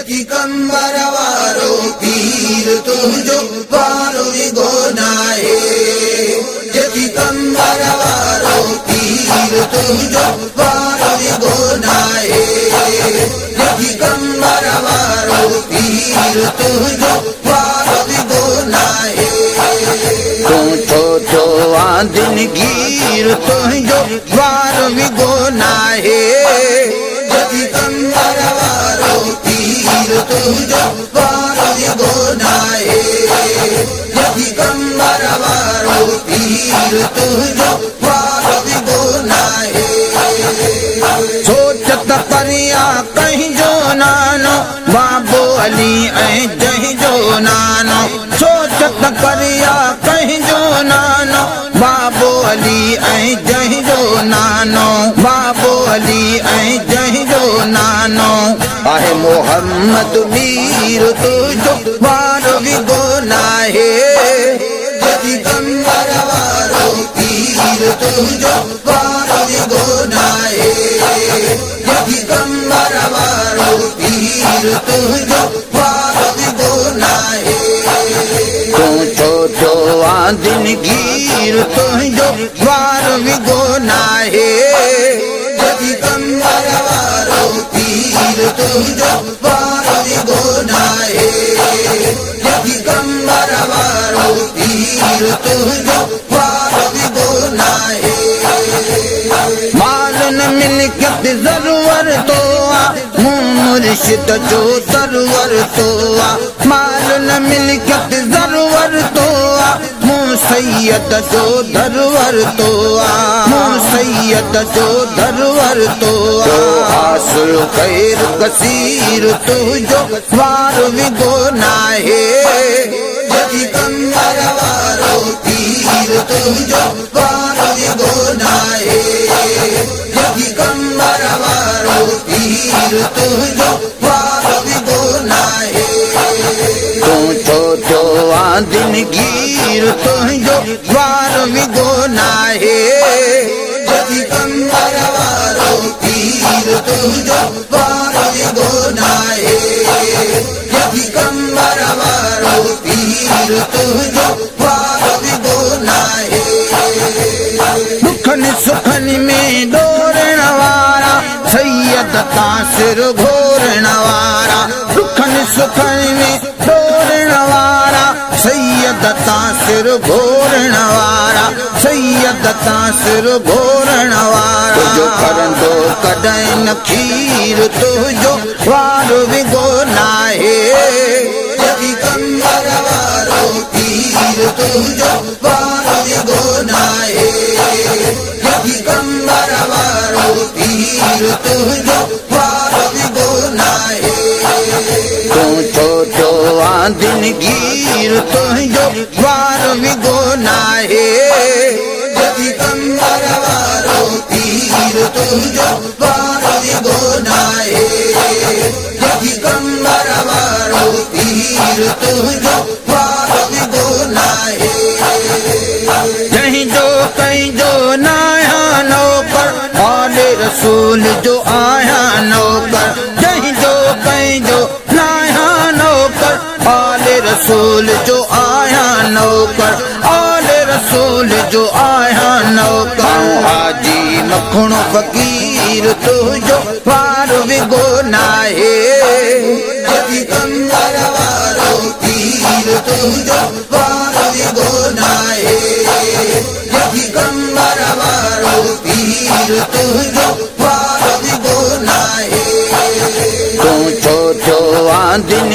यति कंबर वारो पीर तुझो वारो विगोनाए यति कंबर वारो पीर तुझो वारो विगोनाए यति कंबर वारो पीर तुझो वारो विगोनाए तू छोटो आदिन गिर तुझो वारो विगोनाए यति कंबर वारो पीर तुझो वारो विगोनाए यति कंबर वारो पीर तुझो वारो विगोनाए सोचत परिया कहीं जो नानो बाबो अली ऐं जहीं जो नानो सोचत परिया कहीं जो नानो बाबो अली ऐं जहीं जो नानो बाबो अली ऐं जहीं जो नानो आहे मोहम्मद मीर तुझो वारो विगोनाए यति कंबर वारो पीर तुझो वारो विगोनाए यति कंबर वारो पीर तुझो वारो विगोनाए तू छोटो आदिन गिर तुझो वारो विगोनाए यति कंबर वारो पीर तुझो वारो विगोनाए यति कंबर वारो पीर तुझो वारो विगोनाए माल न मिलकत ज़रूर तो मुर्शिद जो सरवर तो माल न मिलकत ज़रूर तो सैयद जो दरवर तो सैयद जो दरवर तो हासिल खैर कसीर तुझो वारो विगोनाए यति कंबर वारो पीर तुझो वारो विगोनाए यति कंबर वारो पीर तुझो वारो विगोनाए तू छोटो आदिन गिर तुझो वारो विगोनाए यति कंबर वारो पीर तुझो वारो विगोनाए यति कंबर वारो पीर तुझो वारो विगोनाए दुखन सुखन में डोरण वारा सैयद तासिर घोरण वारा दुखन सुखन में डोरण वारा सैयद तासिर घोरण वारा सैयद तासिर घोरण वारा तुझो करंदो कॾहिं न खीर तुझो वारो विगोनाए यति कंबर वारो पीर तुझो वारो विगोनाए यति कंबर वारो पीर तुझो वारो विगोनाए तू छोटो आदिन गिर तुझो वारो विगोनाए यति कंबर वारो पीर तुझो वारो विगोनाए यति कंबर वारो पीर तुझो वारो विगोनाए जहीं जो कहीं जो नाया नौकर औले रसूल जो आया नौकर जहीं जो कहीं जो नाया नौकर औले रसूल जो आया नौकर औले रसूल जो आया नौकर हाजी मखणो फकीर तुझो वारो विगोनाए यति कंबर वारो पीर तुझो वारो विगोनाए यति कंबर वारो पीर तुझो वारो विगोनाए तू छोटो आदिन